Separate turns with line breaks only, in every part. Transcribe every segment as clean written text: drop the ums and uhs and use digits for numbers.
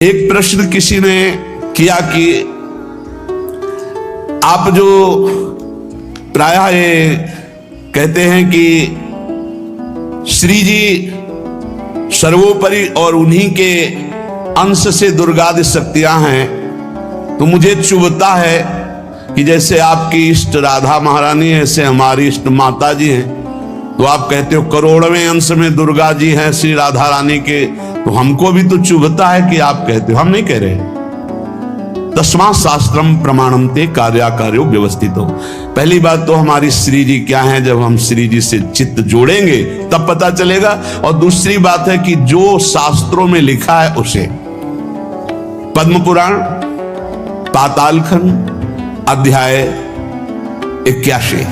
एक प्रश्न किसी ने किया कि आप जो प्रायः ये कहते हैं कि श्री जी सर्वोपरि और उन्हीं के अंश से दुर्गादि शक्तियां हैं, तो मुझे चुभता है कि जैसे आपकी इष्ट राधा महारानी है, ऐसे हमारी इष्ट माता जी हैं, तो आप कहते हो करोड़वें अंश में दुर्गा जी हैं श्री राधा रानी के, तो हमको भी तो चुभता है कि आप कहते हो। हम नहीं कह रहे। तस्मात् शास्त्रम प्रमाणम ते कार्याकार्यो व्यवस्थित हो। पहली बात तो हमारी श्री जी क्या है, जब हम श्री जी से चित्त जोड़ेंगे तब पता चलेगा। और दूसरी बात है कि जो शास्त्रों में लिखा है उसे, पद्म पुराण पातालखंड अध्याय 81,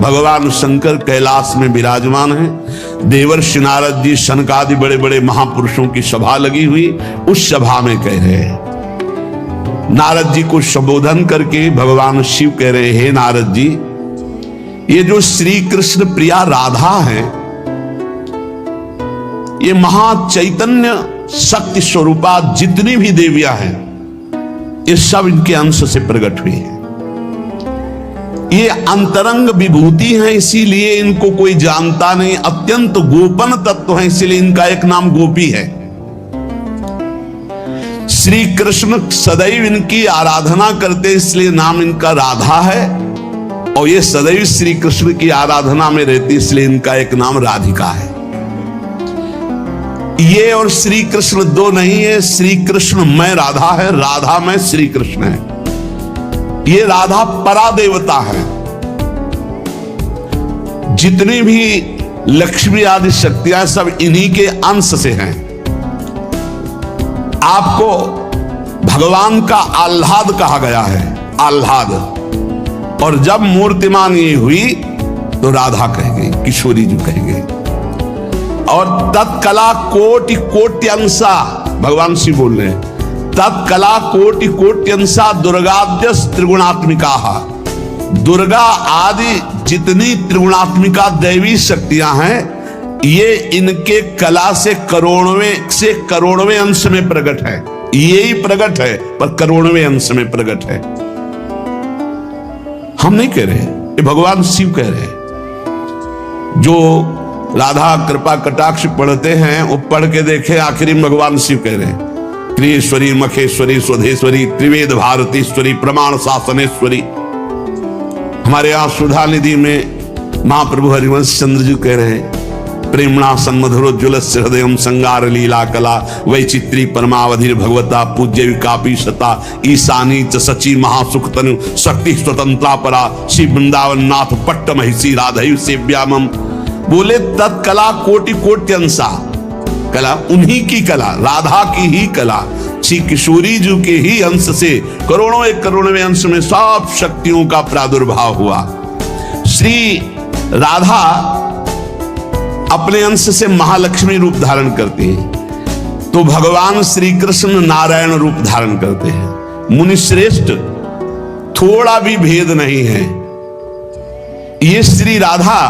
भगवान शंकर कैलाश में विराजमान है। देवर्षि नारद जी शनकादि बड़े बड़े महापुरुषों की सभा लगी हुई, उस सभा में कह रहे हैं, नारद जी को संबोधन करके भगवान शिव कह रहे हैं, नारद जी, ये जो श्री कृष्ण प्रिया राधा है, ये महाचैतन्य शक्ति स्वरूपा जितनी भी देवियां हैं, ये सब इनके अंश से प्रकट हुई है। ये अंतरंग विभूति है, इसीलिए इनको कोई जानता नहीं, अत्यंत गोपन तत्व है, इसीलिए इनका एक नाम गोपी है। श्री कृष्ण सदैव इनकी आराधना करते, इसलिए नाम इनका राधा है, और ये सदैव श्री कृष्ण की आराधना में रहती, इसलिए इनका एक नाम राधिका है। ये और श्री कृष्ण दो नहीं है, श्री कृष्ण में राधा है, राधा में श्री कृष्ण है। ये राधा परादेवता है। जितनी भी लक्ष्मी आदि शक्तियां सब इन्हीं के अंश से हैं। आपको भगवान का आह्लाद कहा गया है, आह्लाद। और जब मूर्तिमान ये हुई तो राधा कह गई, किशोरी जी कह गई। और तत्कला कोटि कोट्यंसा, भगवान शिव बोल रहे हैं, तत्कला कोटि कोट्यंसा दुर्गाद्य त्रिगुणात्मिका। दुर्गा आदि जितनी त्रिगुणात्मिका दैवी शक्तियां हैं, ये इनके कला से करोड़वें अंश में प्रकट है। ये ही प्रकट है, पर करोड़वें अंश में प्रकट है। हम नहीं कह रहे, ये भगवान शिव कह रहे हैं। जो राधा कृपा कटाक्ष पढ़ते हैं, वो पढ़ के देखे, आखिरी में भगवान शिव कह रहे हैं, क्रियेश्वरी मखेश्वरी स्वधेश्वरी त्रिवेद भारतीश्वरी प्रमाण शासनेश्वरी। हमारे यहाँ सुधा निधि में महाप्रभु हरिवंश चंद्र जी कह रहे हैं, प्रेमणा सन्मधुरोज्वल हृदय संगार लीला कला वैचित्री परमावधि भगवता पूज्य विकापी सता ईशानी च सची महासुख तनु शक्ति स्वतंत्रा परा श्री वृंदावन नाथ पट्ट महिषी राधयु सेव्यामम। बोले तत्कला कोटि कोट्यंसा, कला उन्हीं की कला, राधा की ही कला, श्री किशोरी जी के ही अंश से करोड़वें अंश में सब शक्तियों का प्रादुर्भाव हुआ। श्री राधा अपने अंश से महालक्ष्मी रूप धारण करती हैं, तो भगवान श्री कृष्ण नारायण रूप धारण करते हैं। मुनिश्रेष्ठ, थोड़ा भी भेद नहीं है। ये श्री राधा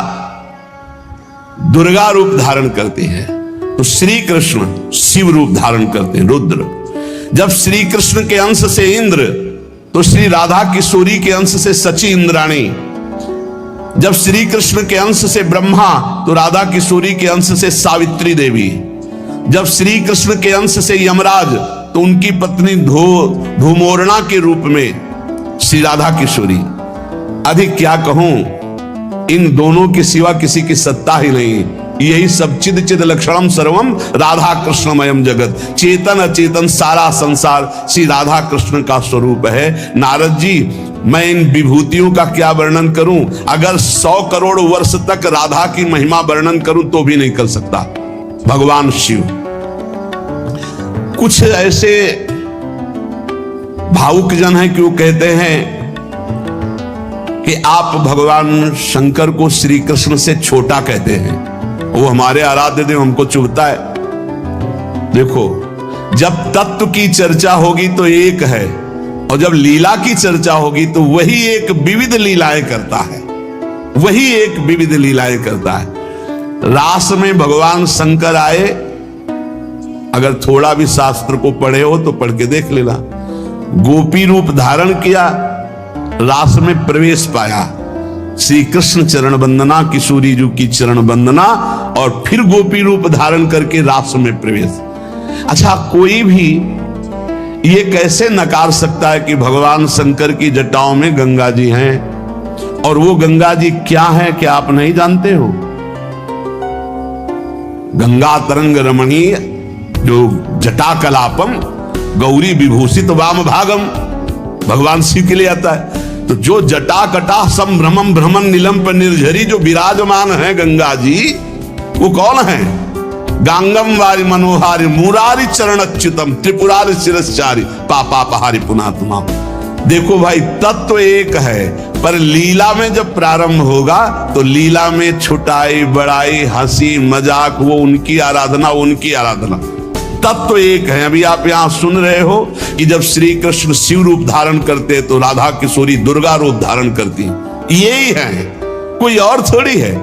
दुर्गा रूप धारण करती है, तो श्री कृष्ण शिव रूप धारण करते हैं, रुद्र। जब श्री कृष्ण के अंश से इंद्र, तो श्री राधा किशोरी के अंश से सची इंद्राणी। जब श्री कृष्ण के अंश से ब्रह्मा, तो राधा किशोरी के अंश से सावित्री देवी। जब श्री कृष्ण के अंश से यमराज, तो उनकी पत्नी धूमोरणा के रूप में श्री राधा किशोरी। अधिक क्या कहूं, इन दोनों के सिवा किसी की सत्ता ही नहीं। यही सब चिद चिद लक्षणम सर्वम राधा कृष्णमयम जगत। चेतन अचेतन सारा संसार श्री राधा कृष्ण का स्वरूप है। नारद जी, मैं इन विभूतियों का क्या वर्णन करूं? अगर 100 करोड़ वर्ष तक राधा की महिमा वर्णन करूं तो भी नहीं कर सकता। भगवान शिव कुछ ऐसे भावुक जन हैं कि वो कहते हैं कि आप भगवान शंकर को श्री कृष्ण से छोटा कहते हैं, वो हमारे आराध्य देव, हमको चुभता है। देखो, जब तत्व की चर्चा होगी तो एक है, और जब लीला की चर्चा होगी तो वही एक विविध लीलाएं करता है, वही एक विविध लीलाएं करता है। रास में भगवान शंकर आए अगर थोड़ा भी शास्त्र को पढ़े हो तो पढ़ के देख लेना। गोपी रूप धारण किया, रास में प्रवेश पाया, श्री कृष्ण चरण वंदना, किशोरी जी की चरण वंदना, और फिर गोपी रूप धारण करके रास में प्रवेश। अच्छा, कोई भी ये कैसे नकार सकता है कि भगवान शंकर की जटाओं में गंगा जी हैं? और वो गंगा जी क्या है, क्या आप नहीं जानते हो? गंगा तरंग रमणीय जो जटा कलापम गौरी विभूषित वाम भागम, भगवान शिव के लिए आता है। तो जो जटा कटा संभ्रमम भ्रमण नीलम पर निर्झरी जो विराजमान है गंगा जी, वो कौन है? गांगम वारी मनोहारी मुरारी चरण अच्युतम त्रिपुरारी शिरस्चारी पापा पहारी पुनः तुमा। देखो भाई, तत्व एक है, पर लीला में जब प्रारंभ होगा तो लीला में छुटाई बड़ाई हंसी मजाक, वो उनकी आराधना, उनकी आराधना। तत्व एक है। अभी आप यहां सुन रहे हो कि जब श्री कृष्ण शिव रूप धारण करते तो राधा किशोरी दुर्गा रूप धारण करती, यही है, कोई और थोड़ी है।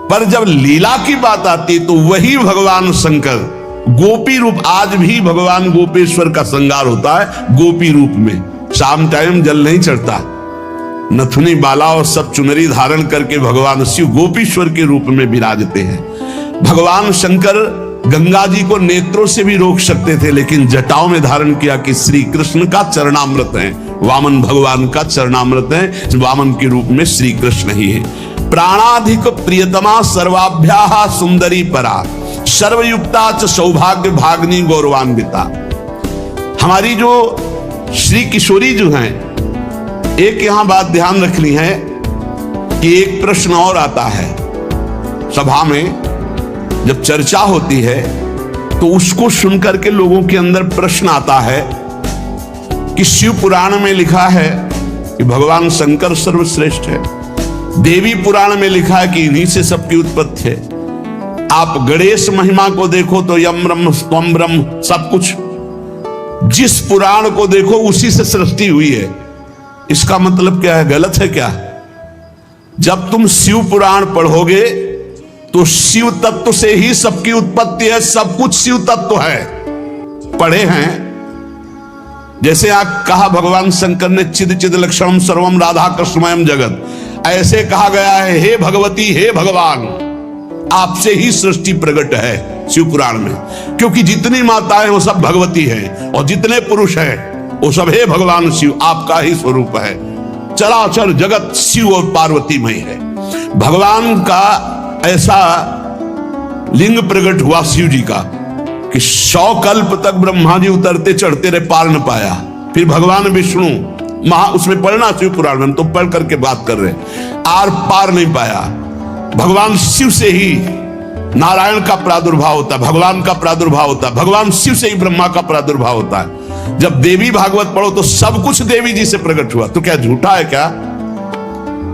पर जब लीला की बात आती तो वही भगवान शंकर गोपी रूप, आज भी भगवान गोपेश्वर का श्रृंगार होता है गोपी रूप में। शाम टाइम जल नहीं चढ़ता, नथुनी बाला और सब चुनरी धारण करके भगवान शिव गोपीश्वर के रूप में विराजते हैं। भगवान शंकर गंगा जी को नेत्रों से भी रोक सकते थे, लेकिन जटाओं में धारण किया कि श्री कृष्ण का चरणामृत है, वामन भगवान का चरणामृत है, वामन के रूप में श्री कृष्ण ही है। प्राणाधिक प्रियतमा सर्वाभ्याः सुंदरी परा सर्वयुक्ता च सौभाग्य भाग्नि गौरवान्विता। हमारी जो श्री किशोरी जो हैं, एक यहां बात ध्यान रखनी है कि एक प्रश्न और आता है सभा में, जब चर्चा होती है तो उसको सुनकर के लोगों के अंदर प्रश्न आता है कि शिव पुराण में लिखा है कि भगवान शंकर सर्वश्रेष्ठ है, देवी पुराण में लिखा है कि इन्हीं से सबकी उत्पत्ति है, आप गणेश महिमा को देखो तो यम ब्रह्म स्वम ब्रह्म सब कुछ, जिस पुराण को देखो उसी से सृष्टि हुई है। इसका मतलब क्या है? गलत है क्या? जब तुम शिव पुराण पढ़ोगे तो शिव तत्व से ही सबकी उत्पत्ति है, सब कुछ शिव तत्व है। पढ़े हैं, जैसे आप कहा भगवान शंकर ने चिद चिद लक्षणम सर्वम राधा कृष्णमयम जगत, ऐसे कहा गया है हे भगवती हे भगवान, आपसे ही सृष्टि प्रकट है शिव पुराण में, क्योंकि जितनी माताएं वो सब भगवती हैं और जितने पुरुष हैं वो सब हे भगवान शिव आपका ही स्वरूप है। चराचर जगत शिव और पार्वतीमय है। भगवान का ऐसा लिंग प्रकट हुआ शिव जी का कि 100 कल्प तक ब्रह्मा जी उतरते चढ़ते रहे, पार न पाया। फिर भगवान विष्णु उसमें पढ़ना शिव पुराण में, तो पढ़ करके बात कर रहे, आर पार नहीं पाया। भगवान शिव से ही नारायण का प्रादुर्भाव होता है, भगवान का प्रादुर्भाव होता है, भगवान शिव से ही ब्रह्मा का प्रादुर्भाव होता है। जब देवी भागवत पढ़ो तो सब कुछ देवी जी से प्रकट हुआ। तो क्या झूठा है क्या?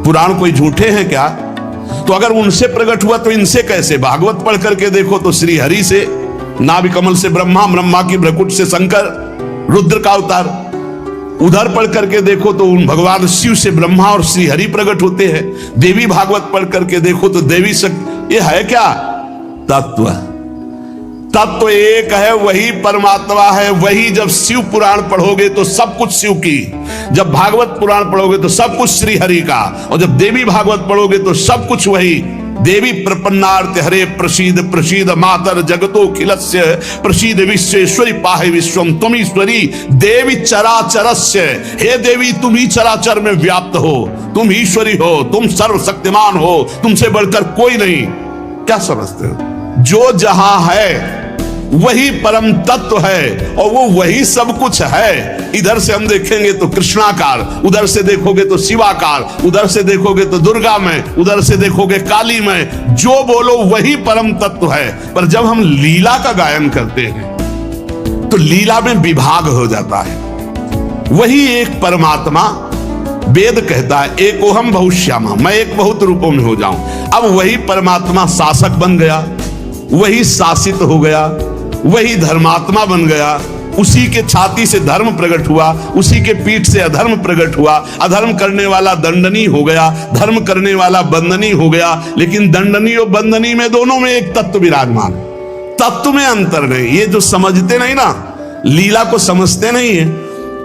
पुराण कोई झूठे हैं क्या? तो अगर उनसे प्रकट हुआ तो इनसे कैसे? भागवत पढ़ करके देखो तो श्री हरि से नाभि कमल से ब्रह्मा, ब्रह्मा की भ्रकुट से शंकर, रुद्र का अवतार। उधर पढ़ करके देखो तो उन भगवान शिव से ब्रह्मा और श्री हरि प्रकट होते हैं। देवी भागवत पढ़ करके देखो तो देवी शक्ति। ये है क्या? तत्व। तत्व एक है, वही परमात्मा है। वही जब शिव पुराण पढ़ोगे तो सब कुछ शिव की, जब भागवत पुराण पढ़ोगे तो सब कुछ श्री हरि का, और जब देवी भागवत पढ़ोगे तो सब कुछ वही देवी प्रपन्नार्थ हरे प्रसीद प्रसीद मातर जगतो खिलस्य प्रसीद विश्वेश्वरी पाहे विश्वम तुम ईश्वरी देवी चराचरस्य। हे देवी, तुम ही चराचर में व्याप्त हो, तुम ईश्वरी हो, तुम सर्वशक्तिमान हो, तुमसे बढ़कर कोई नहीं। क्या समझते हो? जो जहां है वही परम तत्व है और वो वही सब कुछ है। इधर से हम देखेंगे तो कृष्णाकार, उधर से देखोगे तो शिवाकार, उधर से देखोगे तो दुर्गा में, उधर से देखोगे काली में। जो बोलो वही परम तत्व है। पर जब हम लीला का गायन करते हैं तो लीला में विभाग हो जाता है। वही एक परमात्मा, वेद कहता है एकोहम बहुश्यामा, मैं एक बहुत रूपों में हो जाऊं। अब वही परमात्मा शासक बन गया, वही शासित हो गया, वही धर्मात्मा बन गया। उसी के छाती से धर्म प्रकट हुआ, उसी के पीठ से अधर्म प्रकट हुआ। अधर्म करने वाला दंडनीय हो गया, धर्म करने वाला बंदनीय हो गया। लेकिन दंडनीय और बंदनीय में दोनों में एक तत्व विराजमान है। तत्व में अंतर नहीं। ये जो समझते नहीं ना, लीला को समझते नहीं है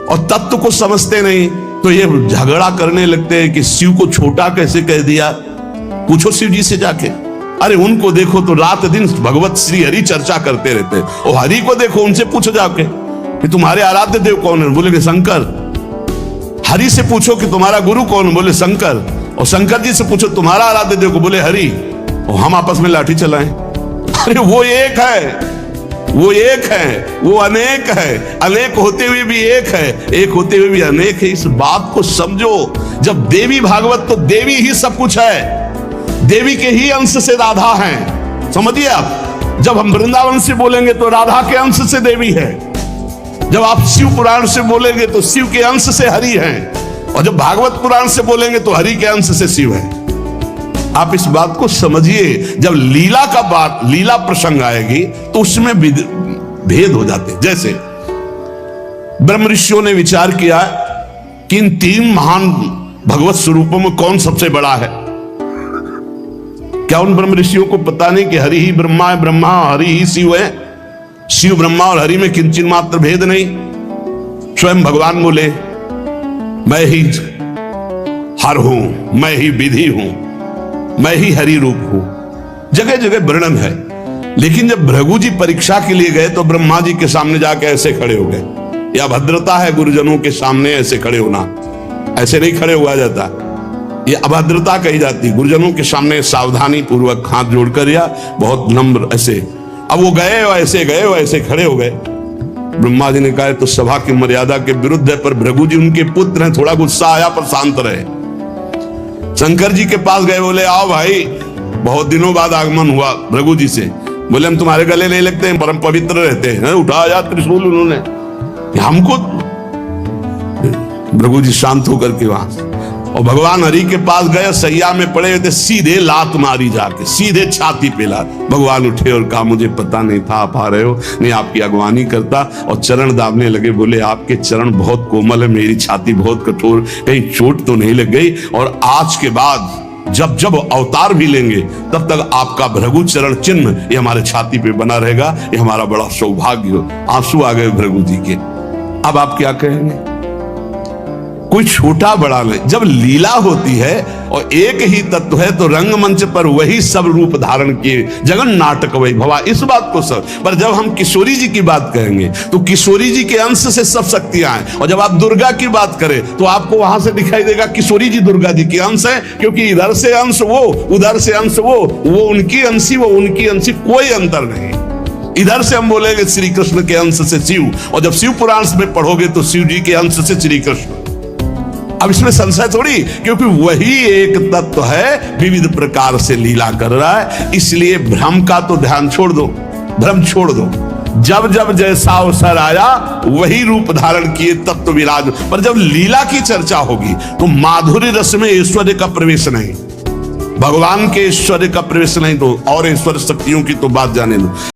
और तत्व को समझते नहीं, तो ये झगड़ा करने लगते हैं कि शिव को छोटा कैसे कह दिया। पूछो शिव जी से जाके, अरे उनको देखो तो रात दिन भगवत श्री हरि चर्चा करते रहते हैं, और हरि को देखो, उनसे पूछो जाके कि तुम्हारे आराध्य देव कौन है, बोले शंकर। हरि से पूछो कि तुम्हारा गुरु कौन, बोले शंकर। और शंकर जी से पूछो तुम्हारा आराध्य देव को, बोले हरि। और हम आपस में लाठी चलाएं। अरे वो एक है, वो एक है, वो अनेक है, अनेक होते हुए भी एक है, एक होते हुए भी अनेक है। इस बात को समझो। जब देवी भागवत, तो देवी ही सब कुछ है, देवी के ही अंश से राधा है, समझिए आप। जब हम वृंदावन से बोलेंगे तो राधा के अंश से देवी है, जब आप शिव पुराण से बोलेंगे तो शिव के अंश से हरि है, और जब भागवत पुराण से बोलेंगे तो हरि के अंश से शिव है। आप इस बात को समझिए। जब लीला का बात, लीला प्रसंग आएगी तो उसमें भेद हो जाते। जैसे ब्रह्म ऋषियों ने विचार किया कि इन तीन महान भगवत स्वरूपों में कौन सबसे बड़ा है। क्या उन ब्रह्म ऋषियों को पता नहीं कि हरि ही ब्रह्मा है, ब्रह्मा हरि ही शिव है। शिव ब्रह्मा और हरि में किंचित मात्र भेद नहीं। स्वयं भगवान बोले मैं ही हर हूं, मैं ही विधि हूं, मैं ही हरि रूप हूं। जगह जगह वर्णन है। लेकिन जब भृगु जी परीक्षा के लिए गए तो ब्रह्मा जी के सामने जाके ऐसे खड़े हो गए। यह अभद्रता है गुरुजनों के सामने ऐसे खड़े होना, ऐसे नहीं खड़े हुआ जाता, यह अभद्रता कही जाती। गुरुजनों के सामने सावधानी पूर्वक हाथ जोड़कर या बहुत नम्र ऐसे। अब वो गए और ऐसे खड़े हो गए। ब्रह्मा जी ने कहा तो सभा की मर्यादा के विरुद्ध है, पर भृगु जी उनके पुत्र हैं, थोड़ा गुस्सा आया पर शांत रहे। शंकर जी के पास गए, बोले आओ भाई, बहुत दिनों बाद आगमन हुआ भृगु जी से। बोले हम तुम्हारे गले नहीं लगते हैं, परम पवित्र रहते हैं। उठाया त्रिशूल उन्होंने, हमको। भृगु जी शांत होकर के वहां, और भगवान हरि के पास गए, सैया में पड़े हुए थे, सीधे लात मारी जाके, सीधे छाती पे लात। भगवान उठे और कहा मुझे पता नहीं था आप आ रहे हो, नहीं आपकी अगवानी करता। और चरण दाबने लगे, बोले आपके चरण बहुत कोमल है, मेरी छाती बहुत कठोर, कहीं चोट तो नहीं लग गई। और आज के बाद जब जब अवतार भी लेंगे तब तक आपका भृगु चरण चिन्ह ये हमारे छाती पे बना रहेगा, ये हमारा बड़ा सौभाग्य हो। आंसू आ गए भृगु जी के। अब आप क्या कहेंगे? कोई छोटा बड़ा नहीं। जब लीला होती है और एक ही तत्व है तो रंगमंच पर वही सब रूप धारण किए, जगन नाटक वही भवा, इस बात को सब। पर जब हम किशोरी जी की बात कहेंगे तो किशोरी जी के अंश से सब शक्तियां हैं, और जब आप दुर्गा की बात करें तो आपको वहां से दिखाई देगा किशोरी जी दुर्गा जी के अंश है, क्योंकि इधर से अंश वो, उधर से अंश वो उनकी अंशी, वो उनकी अंशी, कोई अंतर नहीं। इधर से हम बोलेंगे श्री कृष्ण के अंश से शिव, और जब शिव पुराण में पढ़ोगे तो शिव जी के अंश से श्री कृष्ण। अब इसमें संशय थोड़ी, क्योंकि वही एक तत्व है, विविध प्रकार से लीला कर रहा है। इसलिए भ्रम का तो ध्यान छोड़ दो, भ्रम छोड़ दो। जब जब जैसा अवसर आया वही रूप धारण किए तत्व विराज। पर जब लीला की चर्चा होगी तो माधुर्य रस में ऐश्वर्य का प्रवेश नहीं, भगवान के ऐश्वर्य का प्रवेश नहीं, तो और ऐश्वर्य शक्तियों की तो बात जाने दो।